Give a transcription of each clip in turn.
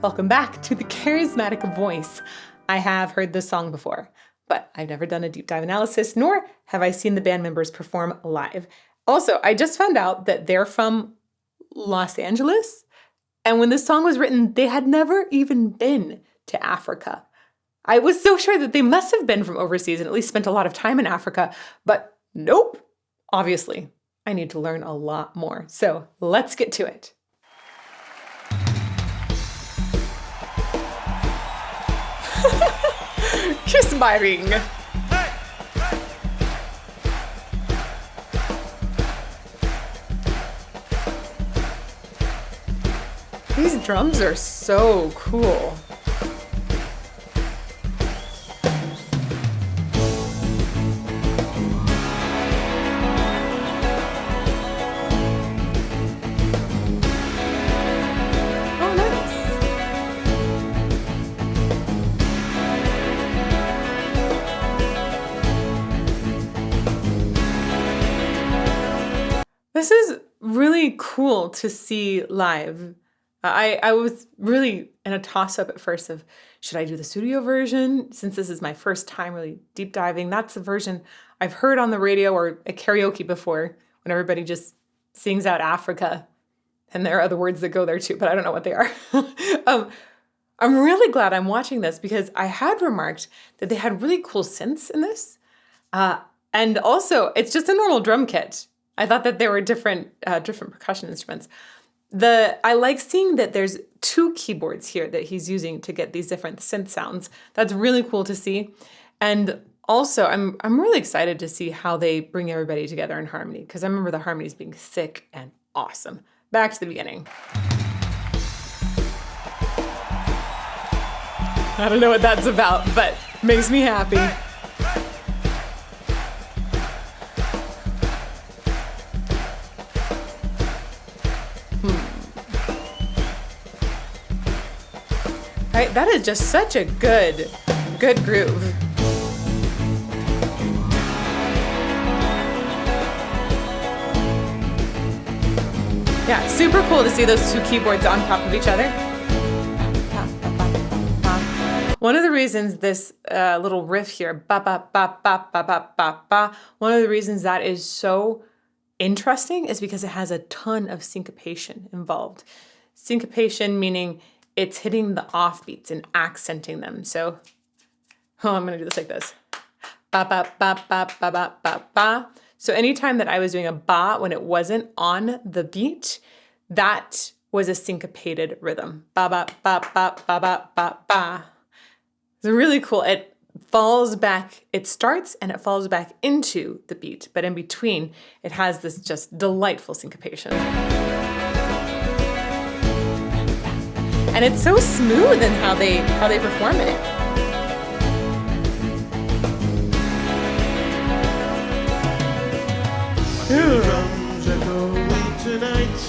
Welcome back to the Charismatic Voice. I have heard this song before, but I've never done a deep dive analysis, nor have I seen the band members perform live. Also, I just found out that they're from Los Angeles, and when this song was written, they had never even been to Africa. I was so sure that they must have been from overseas and at least spent a lot of time in Africa, but nope. Obviously, I need to learn a lot more. So let's get to it. Kiss my ring. These drums are so cool. This is really cool to see live. I was really in a toss-up at first of, should I do the studio version? Since this is my first time really deep diving, that's the version I've heard on the radio or at karaoke before, when everybody just sings out Africa. And there are other words that go there too, but I don't know what they are. I'm really glad I'm watching this because I had remarked that they had really cool synths in this. And also, it's just a normal drum kit. I thought that there were different percussion instruments. I like seeing that there's 2 keyboards here that he's using to get these different synth sounds. That's really cool to see. And also, I'm really excited to see how they bring everybody together in harmony, because I remember the harmonies being thick and awesome. Back to the beginning. I don't know what that's about, but makes me happy. All right, that is just such a good groove. Yeah, super cool to see those 2 keyboards on top of each other. One of the reasons this little riff here, ba ba ba ba ba ba ba ba, one of the reasons that is so interesting is because it has a ton of syncopation involved. Syncopation meaning it's hitting the offbeats and accenting them. So, I'm gonna do this like this. Ba ba ba ba ba ba ba ba. So anytime that I was doing a ba when it wasn't on the beat, that was a syncopated rhythm. Ba ba ba ba ba ba ba ba. It's really cool. It falls back, it starts and it falls back into the beat, but in between, it has this just delightful syncopation. And it's so smooth in how they perform it. The drums echoing tonight,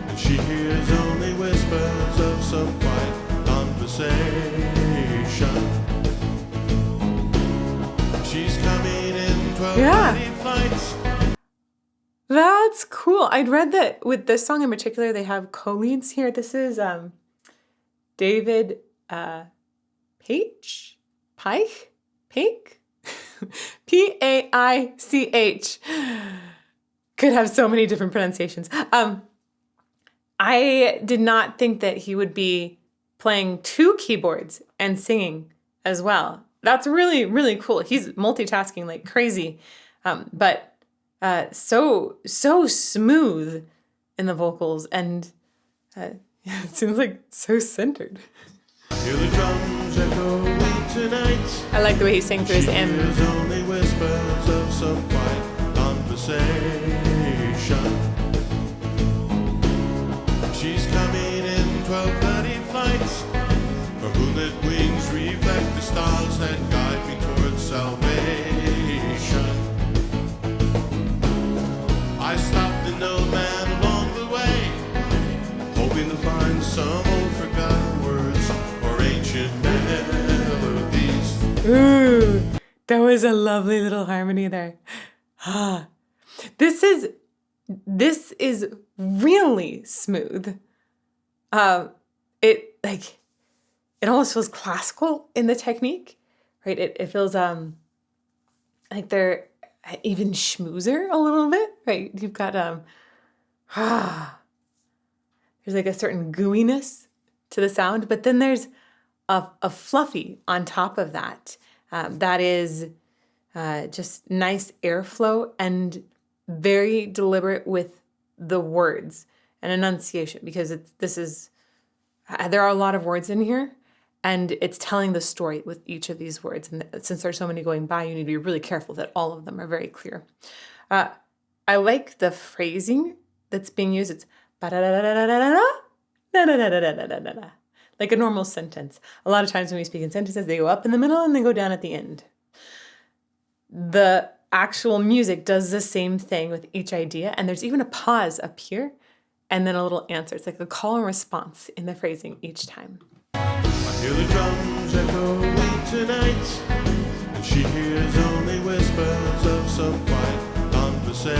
and she hears only whispers of some quiet conversation. She's coming in 12:30 flights. That's cool. I'd read that with this song in particular, they have co-leads here. This is David Page? Paich? P-A-I-C-H. Could have so many different pronunciations. I did not think that he would be playing 2 keyboards and singing as well. That's really, really cool. He's multitasking like crazy, but so smooth in the vocals, and it seems like so centered. Hear the drums echoing tonight. I like the way he sang through his M. There's only whispers of some quiet conversation. She's coming in 12:30 flights. Her moonlit wings reflect the stars that guide me towards salvation. I stopped an old man along the way, hoping to find some old forgotten words or ancient melodies. Ooh, that was a lovely little harmony there. This is really smooth. It it almost feels classical in the technique, right? It feels like they're even schmoozer a little bit, right? You've got there's like a certain gooiness to the sound, but then there's a fluffy on top of that. That is just nice airflow and very deliberate with the words and enunciation, because there are a lot of words in here, and it's telling the story with each of these words. And since there's so many going by, you need to be really careful that all of them are very clear. I like the phrasing that's being used. It's ba-da-da-da-da-da-da, like a normal sentence. A lot of times when we speak in sentences, they go up in the middle and they go down at the end. The actual music does the same thing with each idea, and there's even a pause up here and then a little answer. It's like a call and response in the phrasing each time. I hear the drums echoing tonight, and she hears only whispers of some quiet conversation.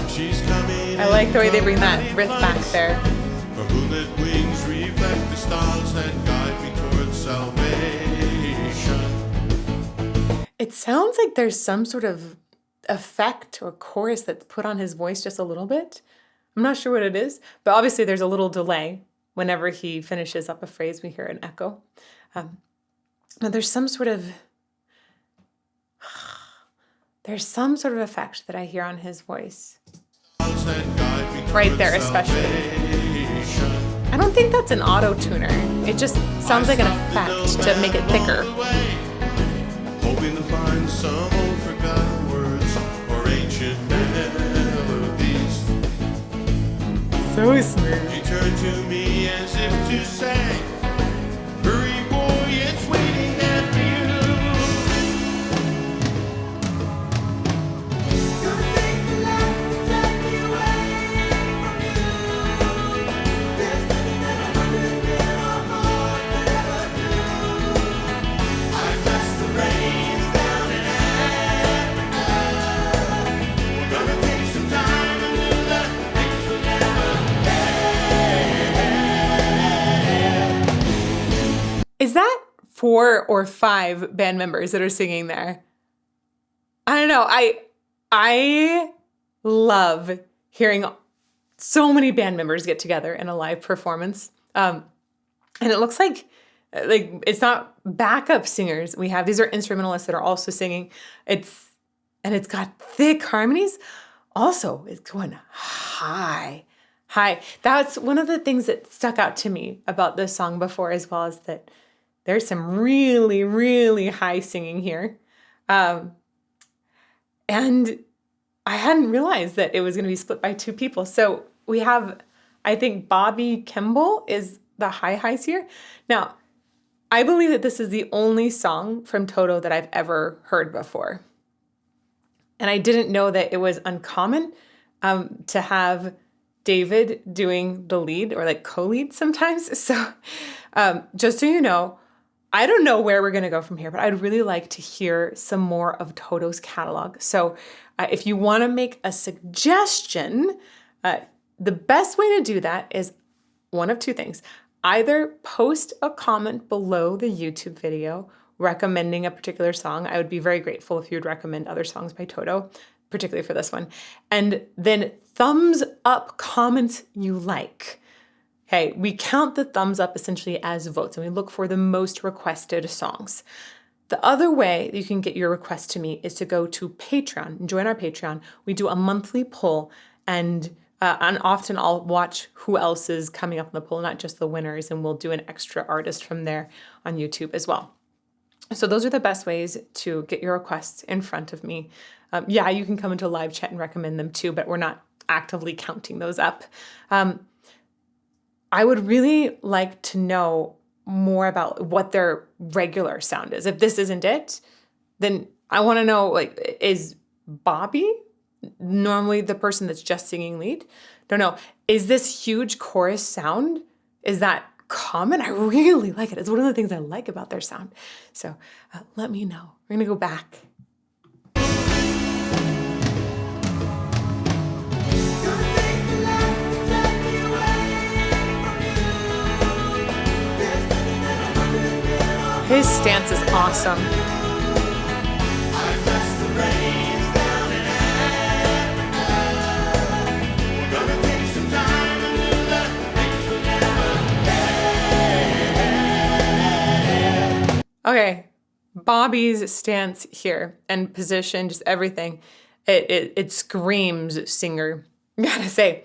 She's coming. I like the way they bring that riff back there. Her moonlit wings reflect the stars that guide me towards salvation. It sounds like there's some sort of effect or chorus that's put on his voice just a little bit. I'm not sure what it is, but obviously there's a little delay. Whenever he finishes up a phrase, we hear an echo. But there's some sort of effect that I hear on his voice. Right there, especially. I don't think that's an auto-tuner. It just sounds like an effect to make it thicker. Hoping to find some old forgotten words or ancient melodies. So smooth. She turned to me as if to say, hurry boy, it's waiting after you. Gonna take the light, take me away from you. There's nothing that I wouldn't get or more could ever do. I bless the rains down in Africa. Gonna take some time and do the things we never did. Is that 4 or 5 band members that are singing there? I don't know. I love hearing so many band members get together in a live performance. And it looks like it's not backup singers we have. These are instrumentalists that are also singing. It's got thick harmonies. Also, it's going high. That's one of the things that stuck out to me about this song before, as well, as that there's some really, really high singing here. And I hadn't realized that it was going to be split by 2 people. So we have, I think, Bobby Kimball is the highs here. Now, I believe that this is the only song from Toto that I've ever heard before. And I didn't know that it was uncommon to have David doing the lead or like co-lead sometimes. So just so you know, I don't know where we're going to go from here, but I'd really like to hear some more of Toto's catalog. So if you want to make a suggestion, the best way to do that is one of 2 things. Either post a comment below the YouTube video recommending a particular song. I would be very grateful if you would recommend other songs by Toto, particularly for this one. And then thumbs up comments you like. Okay, we count the thumbs up essentially as votes, and we look for the most requested songs. The other way you can get your request to me is to go to Patreon and join our Patreon. We do a monthly poll, and often I'll watch who else is coming up on the poll, not just the winners, and we'll do an extra artist from there on YouTube as well. So those are the best ways to get your requests in front of me. You can come into live chat and recommend them too, but we're not actively counting those up. I would really like to know more about what their regular sound is. If this isn't it, then I want to know, is Bobby normally the person that's just singing lead? Don't know. Is this huge chorus sound? Is that common? I really like it. It's one of the things I like about their sound. So let me know. We're going to go back. Gonna take the light, take me His stance is awesome. Okay, Bobby's stance here and position, just everything, it screams singer. Gotta say,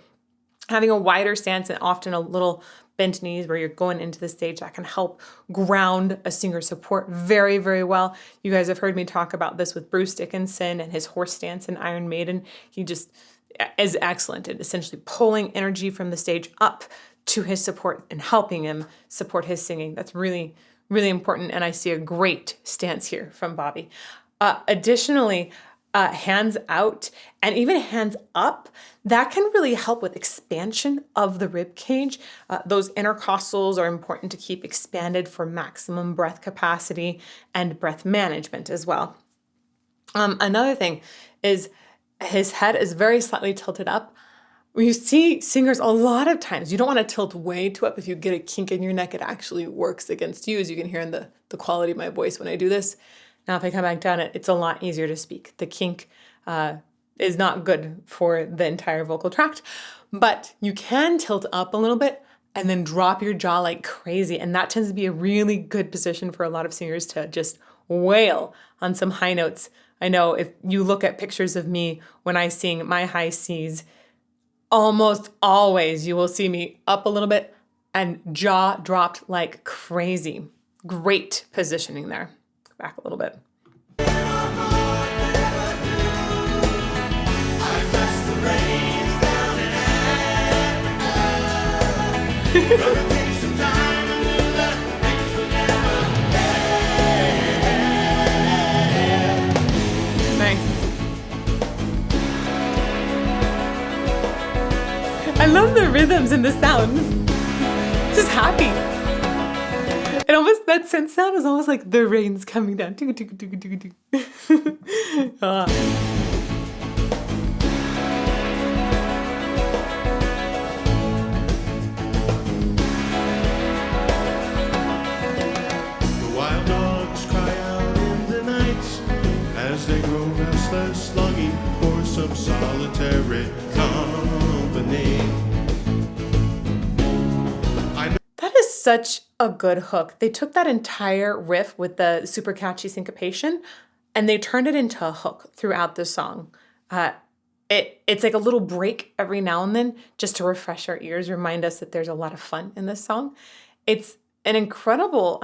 having a wider stance and often a little bent knees where you're going into the stage, that can help ground a singer's support very, very well. You guys have heard me talk about this with Bruce Dickinson and his horse stance in Iron Maiden. He just is excellent at essentially pulling energy from the stage up to his support and helping him support his singing. That's really, really important, and I see a great stance here from Bobby. Additionally, hands out and even hands up, that can really help with expansion of the rib cage. Those intercostals are important to keep expanded for maximum breath capacity and breath management as well. Another thing is his head is very slightly tilted up. You see singers a lot of times, you don't want to tilt way too up. If you get a kink in your neck, it actually works against you, as you can hear in the quality of my voice when I do this. Now, if I come back down, it's a lot easier to speak. The kink is not good for the entire vocal tract, but you can tilt up a little bit and then drop your jaw like crazy. And that tends to be a really good position for a lot of singers to just wail on some high notes. I know if you look at pictures of me when I sing my high Cs, almost always you will see me up a little bit and jaw dropped like crazy. Great positioning there. Back a little bit. Nice. I love the rhythms and the sounds. Just happy. It almost, that synth sound is almost like the rain's coming down. Ah. The wild dogs cry out in the night as they grow restless, longing for some solitary company. That is such a good hook. They took that entire riff with the super catchy syncopation and they turned it into a hook throughout the song. It's like a little break every now and then just to refresh our ears, remind us that there's a lot of fun in this song. It's an incredible,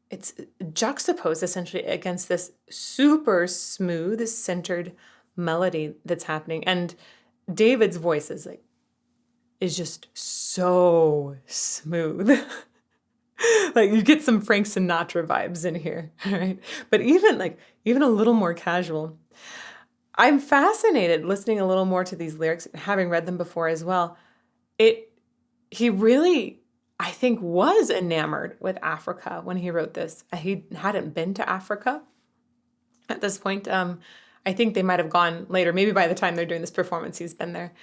it's juxtaposed essentially against this super smooth, centered melody that's happening. And David's voice is just so smooth. Like you get some Frank Sinatra vibes in here, right? But even a little more casual. I'm fascinated listening a little more to these lyrics, having read them before as well. He really, I think, was enamored with Africa when he wrote this. He hadn't been to Africa at this point. I think they might have gone later. Maybe by the time they're doing this performance, he's been there.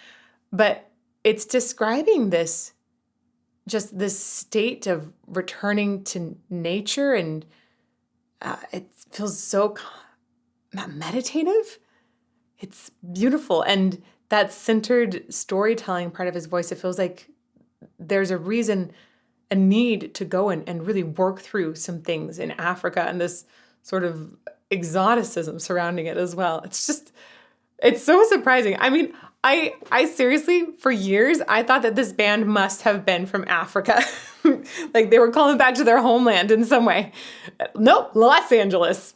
But it's describing this state of returning to nature, and it feels so meditative. It's beautiful. And that centered storytelling part of his voice, it feels like there's a need to go and really work through some things in Africa and this sort of exoticism surrounding it as well. It's so surprising. I mean, I seriously, for years, I thought that this band must have been from Africa. Like they were calling back to their homeland in some way. Nope, Los Angeles.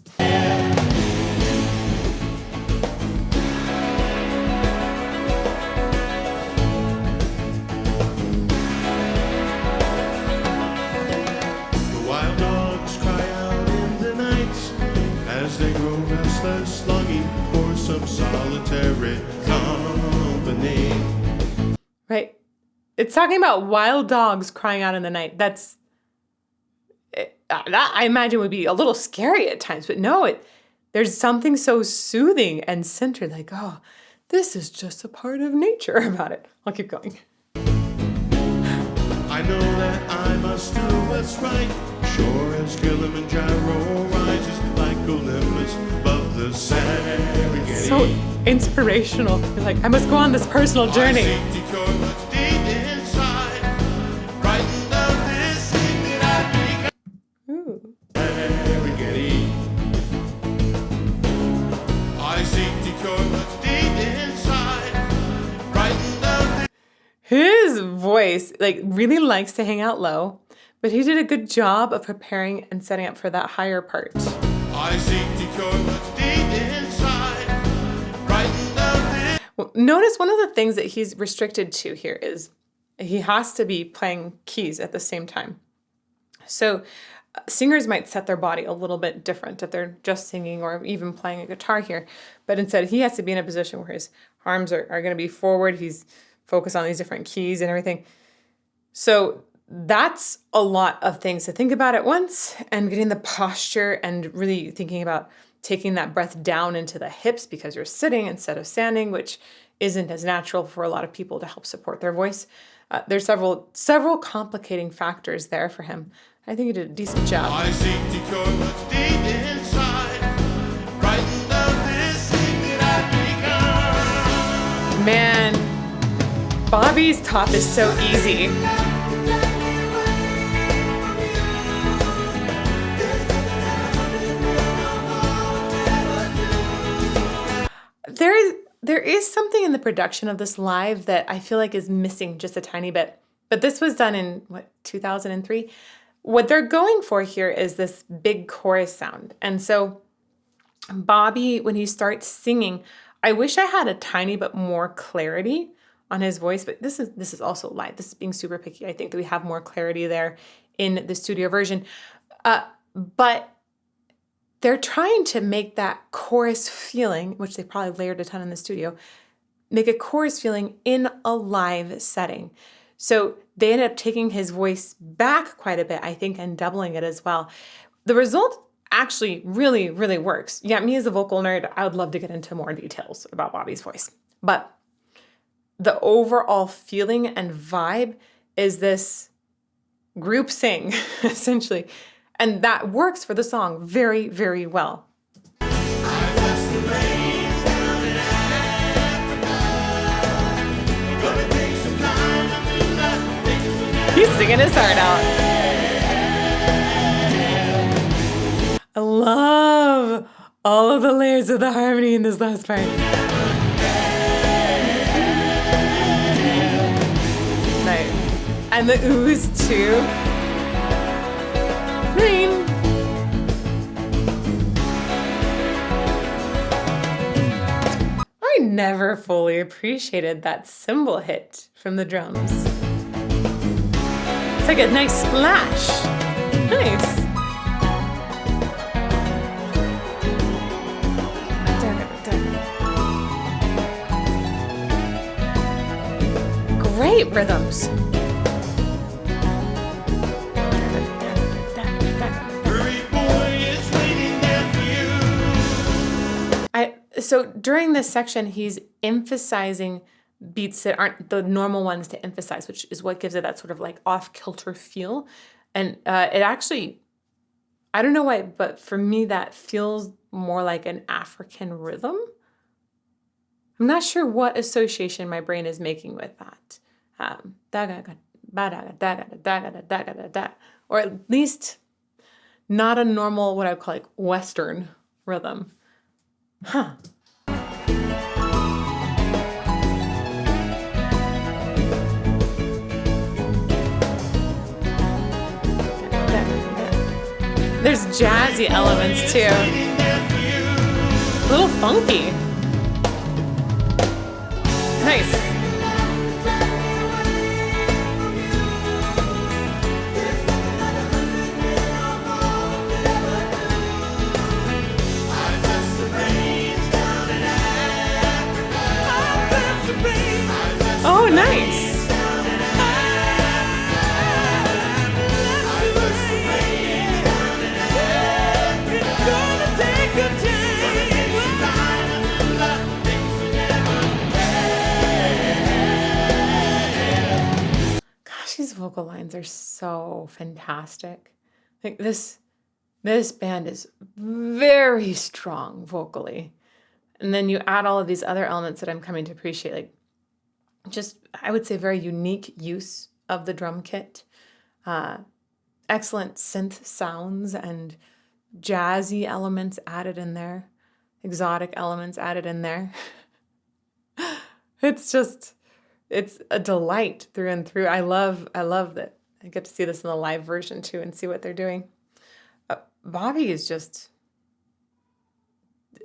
Longing for some solitary company. Right. It's talking about wild dogs crying out in the night. That I imagine would be a little scary at times, but no, there's something so soothing and centered, like, oh, this is just a part of nature about it. I'll keep going. I know that I must do what's right. Sure as Kilimanjaro rises like Olympus above the Serengeti. So inspirational. You're like, I must go on this personal journey. I seek to go deep inside, frightened of this thing that I've become. Ooh. Serengeti. I seek to go deep inside, frightened of this. His voice like really likes to hang out low, but he did a good job of preparing and setting up for that higher part. I seek to go deep inside, frightened of this. Well, notice one of the things that he's restricted to here is he has to be playing keys at the same time. So singers might set their body a little bit different if they're just singing or even playing a guitar here, but instead he has to be in a position where his arms are going to be forward. He's focused on these different keys and everything. So that's a lot of things to think about at once, and getting the posture and really thinking about taking that breath down into the hips because you're sitting instead of standing, which isn't as natural for a lot of people to help support their voice. There's several complicating factors there for him. I think he did a decent job. I seek to go deep inside, frightened of this thing that I've become. Man, Bobby's top is so easy. There is something in the production of this live that I feel like is missing just a tiny bit. But this was done in, 2003? What they're going for here is this big chorus sound. And so Bobby, when he starts singing, I wish I had a tiny bit more clarity on his voice, but this is also live. This is being super picky. I think that we have more clarity there in the studio version. But they're trying to make that chorus feeling, which they probably layered a ton in the studio, make a chorus feeling in a live setting. So they ended up taking his voice back quite a bit, I think, and doubling it as well. The result actually really, really works. Yeah, me as a vocal nerd, I would love to get into more details about Bobby's voice. But the overall feeling and vibe is this group sing, essentially. And that works for the song very, very well. He's singing his heart out. I love all of the layers of the harmony in this last part. Nice. And the oohs too. I never fully appreciated that cymbal hit from the drums. It's like a nice splash. Nice. Great rhythms. So during this section, he's emphasizing beats that aren't the normal ones to emphasize, which is what gives it that sort of like off-kilter feel. And it actually, I don't know why, but for me, that feels more like an African rhythm. I'm not sure what association my brain is making with that. Or at least not a normal, what I would call like Western rhythm. Huh. There's jazzy elements too. A little funky. Nice. Oh, nice. Gosh, these vocal lines are so fantastic. Like this band is very strong vocally. And then you add all of these other elements that I'm coming to appreciate, like just, I would say, very unique use of the drum kit. Excellent synth sounds and jazzy elements added in there, exotic elements added in there. It's a delight through and through. I love that I get to see this in the live version too and see what they're doing. Bobby is just,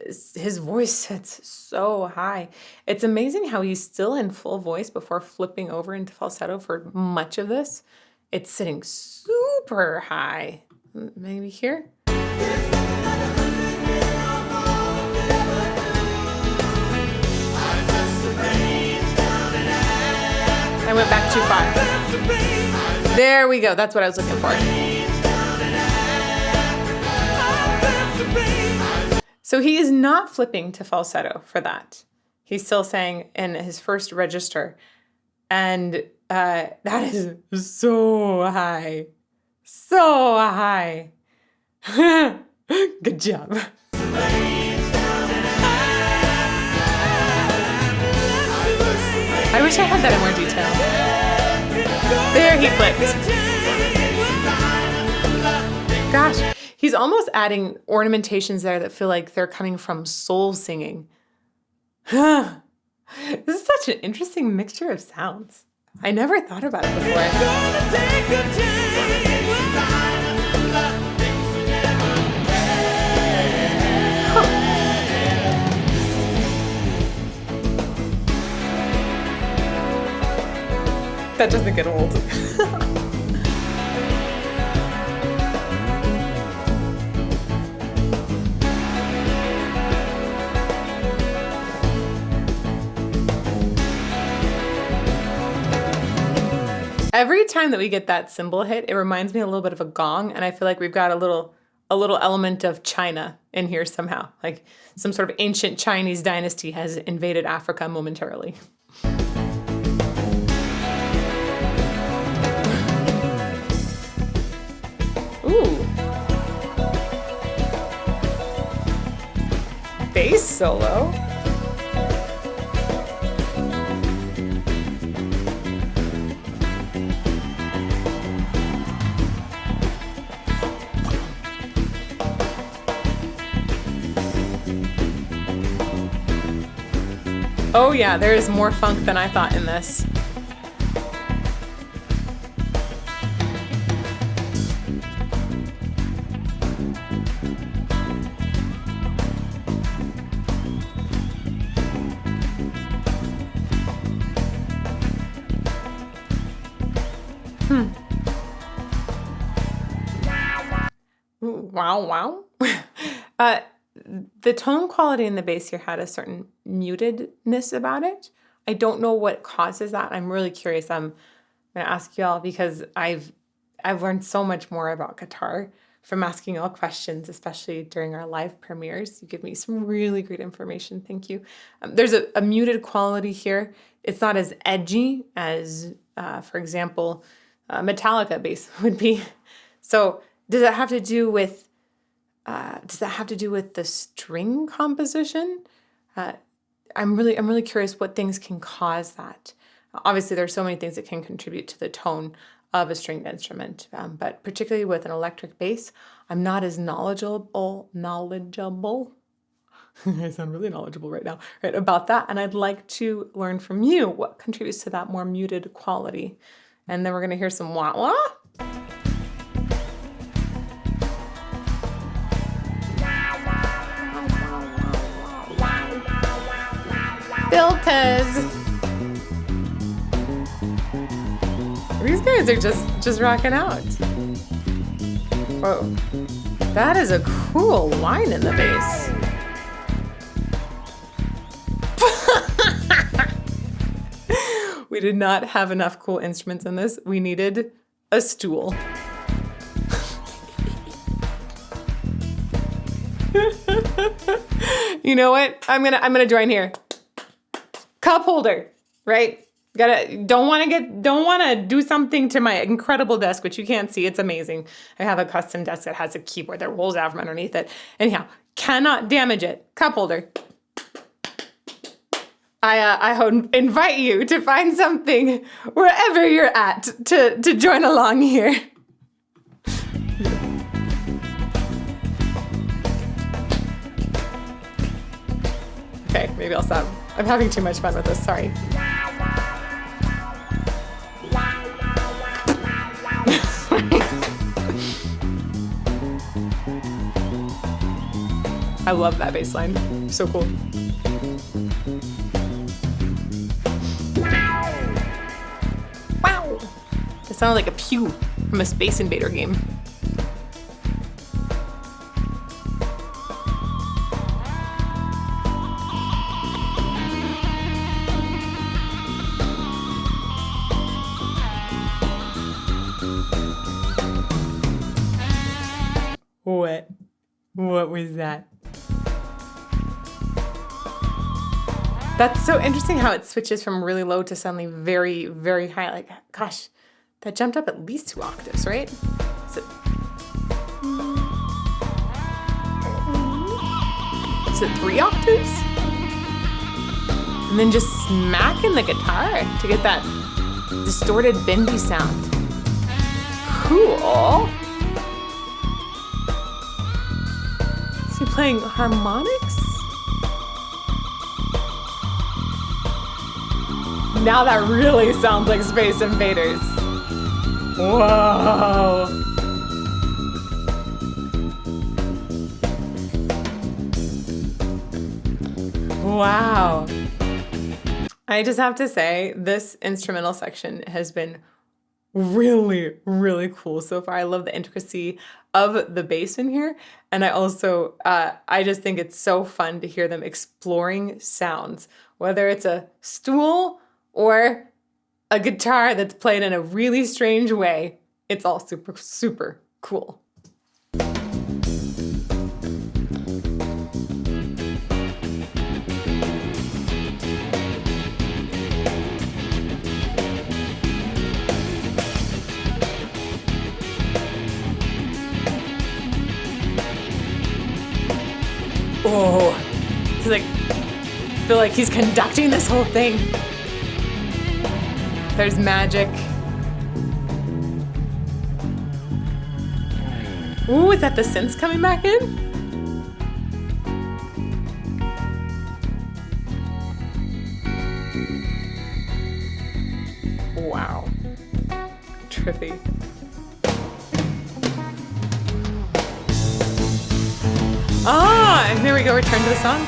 his voice sits so high. It's amazing how he's still in full voice before flipping over into falsetto for much of this. It's sitting super high. Maybe here? I went back too far. There we go. That's what I was looking for. So he is not flipping to falsetto for that. He's still saying in his first register. And that is so high. So high. Good job. I wish I had that in more detail. There he flipped. Gosh, he's almost adding ornamentations there that feel like they're coming from soul singing. This is such an interesting mixture of sounds. I never thought about it before. That doesn't get old. Every time that we get that cymbal hit, it reminds me a little bit of a gong, and I feel like we've got a little element of China in here somehow. Like some sort of ancient Chinese dynasty has invaded Africa momentarily. Ooh. Bass solo. Oh yeah, there is more funk than I thought in this. Ooh, wow. The tone quality in the bass here had a certain mutedness about it. I don't know what causes that. I'm really curious. I'm going to ask y'all because I've learned so much more about guitar from asking y'all questions, especially during our live premieres. You give me some really great information. Thank you. There's a muted quality here. It's not as edgy as, for example, Metallica bass would be. So does that have to do with the string composition? I'm really curious what things can cause that. Obviously, there's so many things that can contribute to the tone of a stringed instrument, but particularly with an electric bass, I'm not as knowledgeable. I sound really knowledgeable right now, right, about that, and I'd like to learn from you what contributes to that more muted quality. And then we're going to hear some wah-wah. Filters. These guys are just rocking out. Whoa. That is a cool line in the bass. We did not have enough cool instruments in this. We needed a stool. You know what? I'm gonna join here. Cup holder, right? Don't want to do something to my incredible desk, which you can't see. It's amazing. I have a custom desk that has a keyboard that rolls out from underneath it. Anyhow, cannot damage it. Cup holder. I invite you to find something wherever you're at to join along here. Okay, maybe I'll stop. I'm having too much fun with this. Sorry. I love that bass line. So cool. Wow. It sounded like a pew from a Space Invader game. What was that? That's so interesting how it switches from really low to suddenly very, very high. Like, gosh, that jumped up at least 2 octaves, right? Is it 3 octaves? And then just smacking the guitar to get that distorted, bendy sound. Cool. Is he playing harmonics? Now that really sounds like Space Invaders. Whoa. Wow. I just have to say, this instrumental section has been really, really cool so far. I love the intricacy of the bass in here. And I also, I just think it's so fun to hear them exploring sounds, whether it's a stool or a guitar that's played in a really strange way. It's all super, super cool. Oh, he's like, I feel like he's conducting this whole thing. There's magic. Ooh, is that the synths coming back in? Wow. Trippy. Ah, and there we go, return to the song.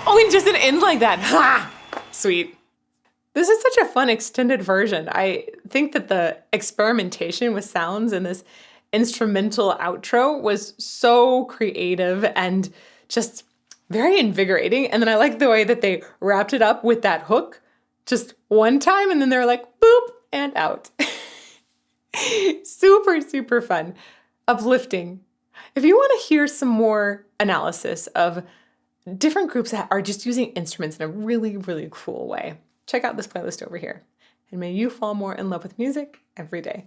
Oh, and just it ends like that. Ha! Sweet. This is such a fun extended version. I think that the experimentation with sounds in this instrumental outro was so creative and just very invigorating. And then I like the way that they wrapped it up with that hook just one time, and then they're like, boop, and out. Super, super fun. Uplifting. If you want to hear some more analysis of different groups that are just using instruments in a really, really cool way, check out this playlist over here. And may you fall more in love with music every day.